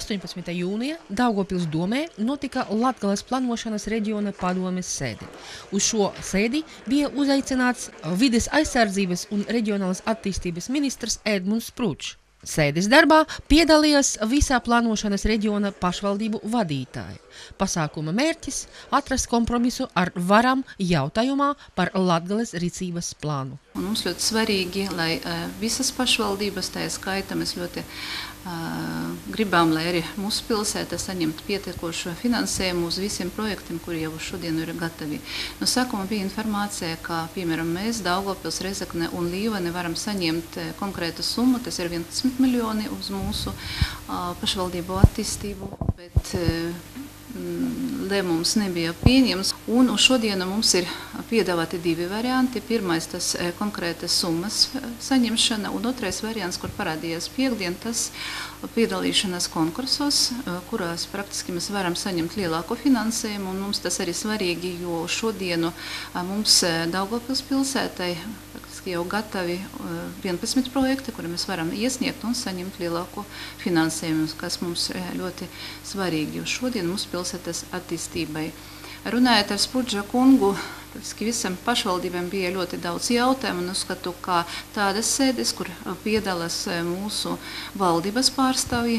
18. jūnija Daugavpils domē notika Latgales plānošanas reģiona padomes sēde. Uz šo sēdi bija uzaicināts vides aizsardzības un reģionālas attīstības ministrs Edmunds Sprūčs. Sēdes darbā piedalījās visā plānošanas reģiona pašvaldību vadītāji. Pasākuma mērķis – atrast kompromisu ar varam jautājumā par Latgales rīcības plānu. Un mums ļoti svarīgi, lai visas pašvaldības, tā skaita, mēs ļoti gribam, lai arī mūsu pilsēta saņemtu pietiekošu finansējumu uz visiem projektiem, kuri jau šodien ir gatavi. No sākuma bija informācija, ka, piemēram, mēs, Daugavpils, Rezekne un Līvene varam saņemt konkrētu summu, tas ir 11 miljoni uz mūsu pašvaldību attīstību, bet lēmums nebija pieņems. Un uz šodienu mums ir piedāvāti divi varianti. Pirmais, tas konkrētas summas saņemšana, un otrais variants, kur parādījās piekdien, tas piedalīšanās konkursos, kurās praktiski mēs varam saņemt lielāko finansējumu, un mums tas arī svarīgi, jo šodienu mums Daugavpils pilsētai jau gatavi 11 projekti, kuri mēs varam iesniegt un saņemt lielāko finansējumu, kas mums ļoti svarīgi, jo šodien mūsu pilsētas attīstībai. Runājot ar Sprūča kungu, visam pašvaldībiem bija ļoti daudz jautājumu, un uzskatu, ka tādas sēdes, kur piedalās mūsu valdības pārstāvji,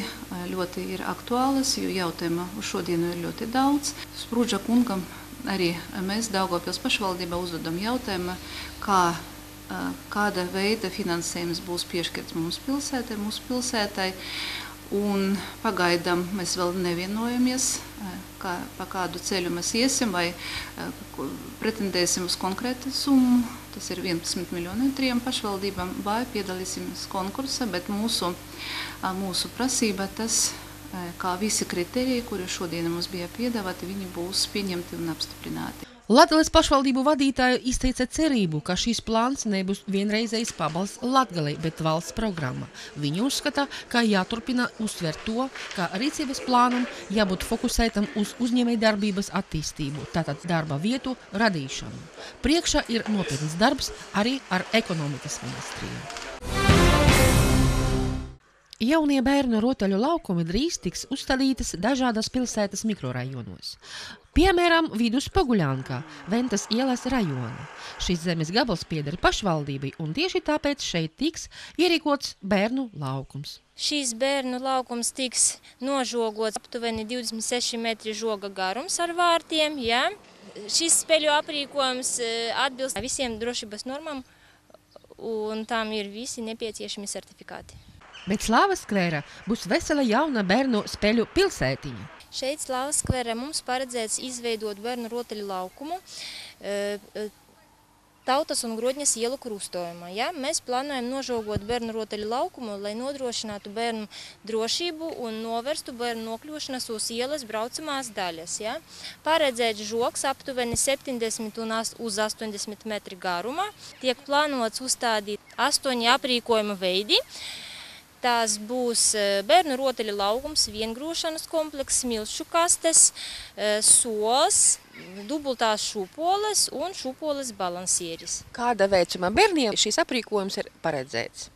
ļoti ir aktuālas, jo jautājumu šodien ir ļoti daudz. Sprūča kungam arī mēs Daugavpils pašvaldībā uzdodam jautājumu, kāda veida finansējums būs piešķirts mūsu pilsētai, un pagaidām mēs vēl nevienojamies, pa kādu ceļu mēs iesim, vai pretendēsim uz konkrētu summu, tas ir 11 miljoni 3 pašvaldībām, vai piedalīsimies konkursa, bet mūsu prasība tas, kā visi kriteriji, kuri šodien mums bija piedāvāti, viņi būs pieņemti un apstiprināti. Latgales pašvaldību vadītāju izteica cerību, ka šīs plāns nebūs vienreizējs pabalsts Latgalei, bet valsts programma. Viņi uzskata, ka jāturpina uzsvērt to, ka rīcības plānam jābūt fokusētam uz uzņēmējdarbības attīstību, tātad darba vietu radīšanu. Priekšā ir nopietns darbs arī ar ekonomikas ministriju. Jaunie bērnu rotaļu laukumi drīz tiks uzstādītas dažādas pilsētas mikrorajonos. Piemēram, Viduspoguļankā, Ventas ielas rajona. Šis zemes gabals pieder pašvaldībai, un tieši tāpēc šeit tiks ierīkots bērnu laukums. Šīs bērnu laukums tiks nožogots aptuveni 26 metri žoga garums ar vārtiem. Ja? Šis spēļu aprīkojums atbilst visiem drošības normām, un tām ir visi nepieciešami certifikāti. Bet Slāvas skvērā būs vesela jauna bērnu spēļu pilsētiņa. Šeit Slāvas skvērā mums paredzēts izveidot bērnu rotaļu laukumu Tautas un Grodņas ielu krustojumā. Ja? Mēs plānojam nožogot bērnu rotaļu laukumu, lai nodrošinātu bērnu drošību un novērstu bērnu nokļūšanas uz ielas braucamās daļas. Ja? Paredzēts žoks aptuveni 70 un uz 80 metri garumā. Tiek plānots uzstādīt 8 aprīkojuma veidi. Tās būs bērnu rotaļu laukums, viengrūšanas komplekss, smilšu kastes, sols, dubultās šūpoles un šūpoles balansieris. Kāda vecuma bērniem šīs aprīkojums ir paredzēts?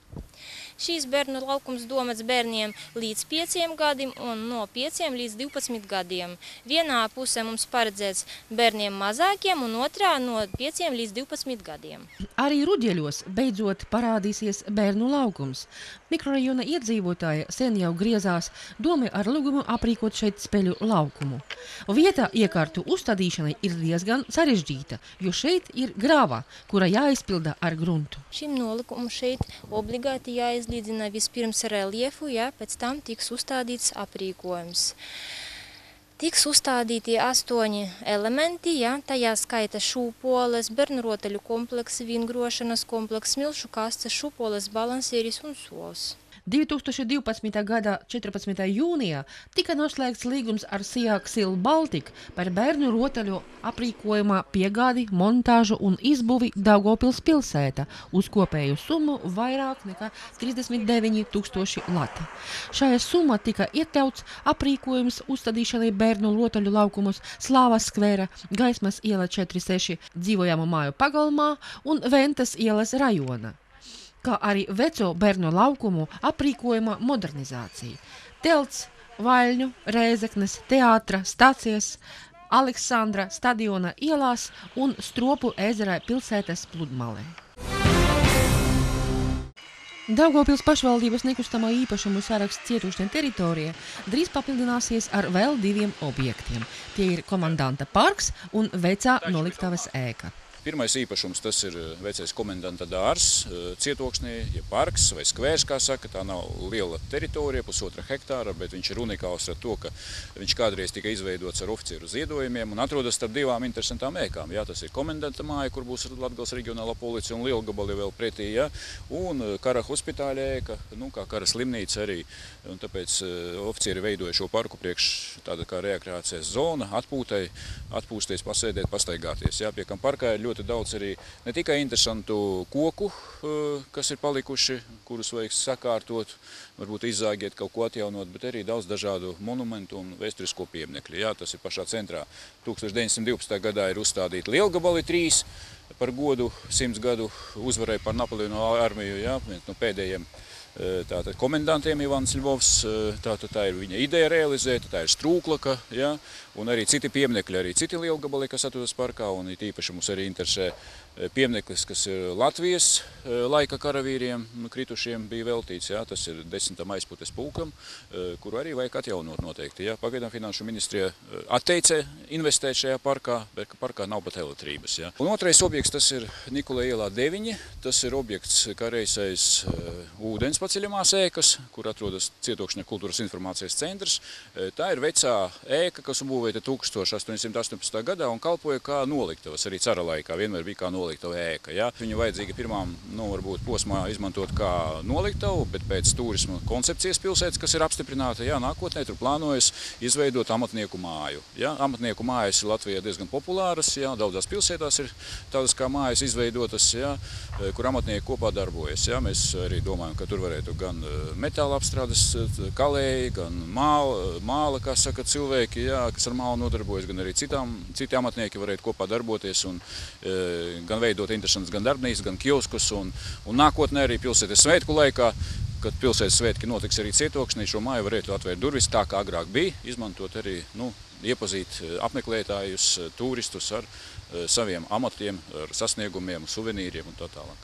Šīs bērnu laukums domāts bērniem līdz 5 gadiem un no 5 līdz 12 gadiem. Vienā pusē mums paredzēts bērniem mazākiem un otrā no 5 līdz 12 gadiem. Arī Ruģeļos beidzot parādīsies bērnu laukums. Mikrorajona iedzīvotāji sen jau griezās domē ar lūgumu aprīkot šeit spēļu laukumu. Vieta iekārtu uzstādīšanai ir diezgan sarežģīta, jo šeit ir grava, kura jāizpilda ar gruntu. Šim nolikumu šeit obligāti jāizlīdzina vispirms reliefu, ja pēc tam tiks uzstādīts aprīkojums. Tiks uzstādīti 8 elementi, ja, tajā skaita šūpoles, bērnu rotaļu komplekss, vingrošanas komplekss, smilšu kastes, šūpoles balansieris un sols. 2012. gada 14. jūnijā tika noslēgts līgums ar Siaksil Baltic par bērnu rotaļu aprīkojumā piegādi, montāžu un izbūvi Daugavpils pilsēta uz kopēju summu vairāk nekā 39 000 lati. Šajā summā tika iekļauts aprīkojums uzstādīšanai bērnu rotaļu laukumos Slāvas skvēra, Gaismas iela 46 dzīvojamo māju pagalmā un Ventas ielas rajona, kā arī veco bērnu laukumu aprīkojuma modernizācija. Telts, Vaļņu, Rēzeknes, teātra, stācijas, Aleksandra stadiona ielās un Stropu ezerē pilsētas pludmalē. Daugavpils pašvaldības nekustamo īpašumu saraksts Cietoksņa teritorija drīz papildināsies ar vēl 2 objektiem. Tie ir komandanta parks un vecā noliktavas ēka. Pirmais īpašums tas ir vecais komendanta dārs Cietoksnī, ja parks vai skvērs, kā saka. Tā nav liela teritorija, 1,5 hektāra, bet viņš ir unikāls ar to, ka viņš kādreiz tika izveidots ar oficieru ziedojumiem un atrodas starp 2 interesantām ēkām. Jā, tas ir komendanta māja, kur būs Latgales reģionālā policija un Lielgabali vēl pretī, jā, un kara hospitāļa ēka, kā kara slimnīca arī. Un tāpēc oficieri veidoja šo parku priekš tāda kā rekreācijas zona, atpūsties, pasēdēt, pastaigāties. Jā, pie kam parkā ir ļoti daudz arī ne tikai interesantu koku, kas ir palikuši, kurus vajag sakārtot, varbūt izzāgiet, kaut ko atjaunot, bet arī daudz dažādu monumentu un vēsturisko pieminekļu. Jā, tas ir pašā centrā. 1912. gadā ir uzstādīti Lielgabali 3 par godu 100 gadu uzvarai par Napoleonu armiju, jā, viens no pēdējiem tātad komendantiem Ivans Ļvovs, tā ir viņa ideja realizēta, tā ir Strūklaka, ja, un arī citi pieminekļi, arī citi Lielgabali, kas atrodas parkā, un īpaši mums arī interesē piemineklis, kas ir Latvijas laika karavīriem kritušiem bija veltīts, ja, tas ir 10. aizputes pulkam, kuru arī vajag atjaunot noteikti. Ja. Pagaidām Finanšu ministrija atteica investēt šajā parkā, bet parkā nav pat elektrības. Ja. Un otrais objekts, tas ir Nikolai ielā 9, tas ir objekts kā reizais ūdens paceļamās ēkas, kur atrodas Cietokšņa kultūras informācijas centrs. Tā ir vecā ēka, kas būvēta 1818. gadā un kalpoja kā noliktavas, arī cara laikā vienmēr bija kā noliktava ēka. Ja. Viņu vajadzīga pirmām, varbūt posmā izmantot kā noliktavu, bet pēc turisma koncepcijas pilsētas, kas ir apstiprināta, ja, nākotnē tur plānojas izveidot amatnieku māju. Ja. Amatnieku mājas ir Latvijā diezgan populāras, ja. Daudzās pilsētās ir tādas kā mājas izveidotas, ja, kur amatnieki kopā darbojas. Ja. Mēs arī domājam, ka tur varētu gan metāla apstrādes kalēji, gan māla, kā saka cilvēki, jā, kas ar mālu nodarbojas, gan arī citi amatnieki varētu kopā darboties un gan veidot interesantas gan darbnīcas, gan kioskus un nākotnē arī pilsētas svētku laikā, kad pilsētas svētki notiks arī Cietoksnī, šo māju varētu atvērt durvis tā, kā agrāk bija, izmantot arī, iepazīt apmeklētājus, turistus ar saviem amatiem, ar sasniegumiem, suvenīriem un tā tālāk.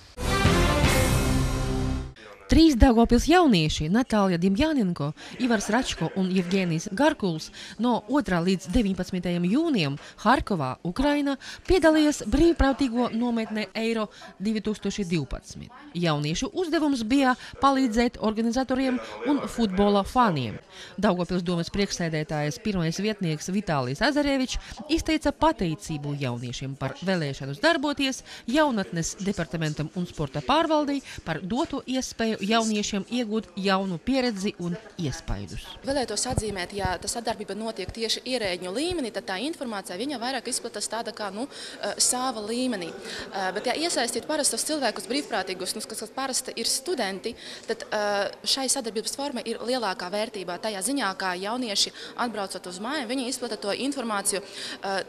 3 Daugavpils jaunieši Natālija Dimjānenko, Ivars Račko un Jevgenijs Garkuls no 2. līdz 19. jūnijam Harkovā, Ukraina, piedalījās brīvprātīgo nometnē Eiro 2012. Jauniešu uzdevums bija palīdzēt organizatoriem un futbola faniem. Daugavpils domes priekšsēdētājas pirmais vietnieks Vitālijs Azarevičs izteica pateicību jauniešiem par vēlēšanos darboties, jaunatnes departamentam un sporta pārvaldei par doto iespēju jauniešiem iegūt jaunu pieredzi un iespaidus. Vēlētos atzīmēt, ja tā sadarbība notiek tieši ierēģņu līmenī, tad tā informācija viņa vairāk izplatās tāda kā sava līmenī. Bet ja iesaistīt parastos cilvēkus brīvprātīgus, kas parasti ir studenti, tad šai sadarbības forma ir lielākā vērtībā tajā ziņā, kā jaunieši atbraucot uz mājām, viņi izplata to informāciju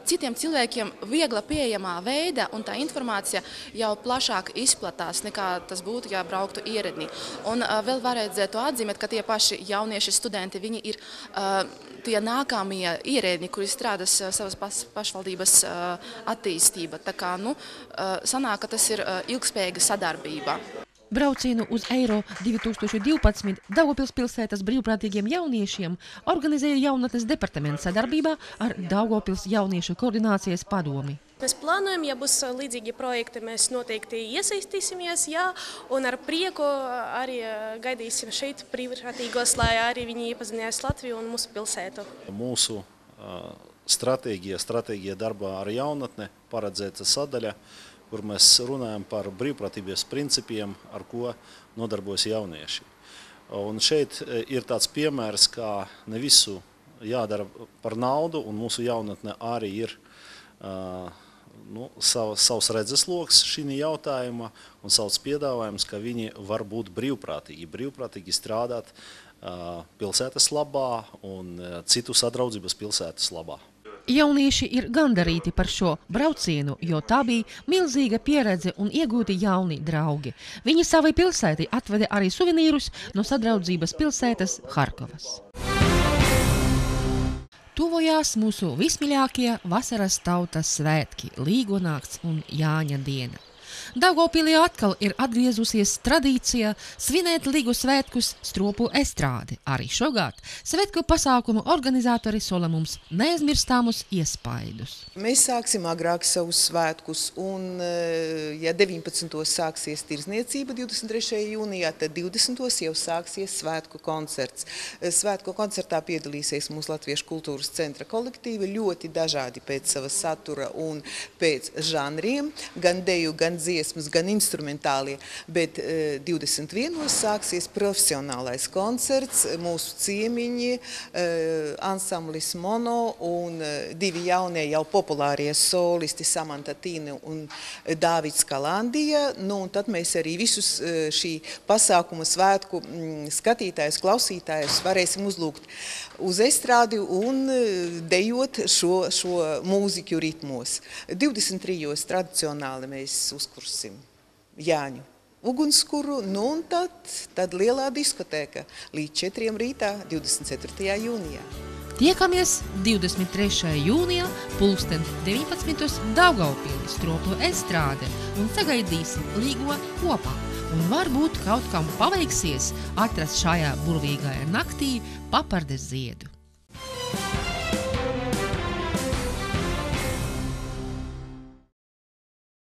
citiem cilvēkiem viegla pieejamā veidā, un tā informācija jau plašāk izplatās, nekā tas būtu, ja brauktu ierēdni. Un vēl varētu atzīmēt, ka tie paši jaunieši studenti, viņi ir tie nākamie ierēdņi, kuri strādās savas pašvaldības attīstība. Tā kā, sanāk, ka tas ir ilgspējīga sadarbība. Braucienu uz Eiro 2012 Daugavpils pilsētas brīvprātīgiem jauniešiem organizēja jaunatnes departaments sadarbībā ar Daugavpils jauniešu koordinācijas padomi. Mēs plānojam, ja būs līdzīgi projekti, mēs noteikti iesaistīsimies, jā, un ar prieku arī gaidīsim šeit brīvprātīgos, lai arī viņi iepazinās Latviju un mūsu pilsētu. Mūsu stratēģija darbā ar jaunatni paredzēta sadaļa, kur mēs runājam par brīvprātības principiem, ar ko nodarbojas jaunieši. Un šeit ir tāds piemērs, kā ne visu jādara par naudu, un mūsu jaunatne arī ir savs redzesloks šī jautājuma un savs piedāvājums, ka viņi var būt brīvprātīgi strādāt pilsētas labā un citu sadraudzības pilsētas labā. Jaunieši ir gandarīti par šo braucienu, jo tā bija milzīga pieredze un iegūti jauni draugi. Viņi savai pilsētai atveda arī suvenīrus no sadraudzības pilsētas Harkovas. Tuvojās mūsu vismīļākie vasaras tautas svētki – Līgonakts un Jāņa diena. Daugavpilī atkal ir atgriezusies tradīcija svinēt Līgu svētkus stropu estrādi. Arī šogad svētku pasākumu organizatori sola mums neaizmirstāmus iespaidus. Mēs sāksim agrāk savus svētkus, un ja 19. sāksies tirzniecība 23. jūnijā, tad 20. jau sāksies svētku koncerts. Svētku koncertā piedalīsies mūsu Latviešu kultūras centra kolektīvi ļoti dažādi pēc sava satura un pēc žanriem, gan deju, gan dziesmas, gan instrumentālie, bet 21. sāksies profesionālais koncerts, mūsu ciemiņi, ansamblis Mono un divi jaunie jau populārie solisti Samanta Tīne un Dāvids Kalandija. Un tad mēs arī visus šī pasākuma svētku skatītājus, klausītājus varēsim uzlūgt uz estrādi un dejot šo mūziku ritmos. 23. tradicionāli mēs uzkursim Jāņu ugunskuru, un tad lielā diskotēka līdz 4. rītā 24. jūnijā. Tiekamies 23. jūnijā 19. Daugavpilī stropu estrāde un sagaidīsim Līgo kopā. Un varbūt kaut kam paveiksies atrast šajā burvīgajā naktī papardes ziedu.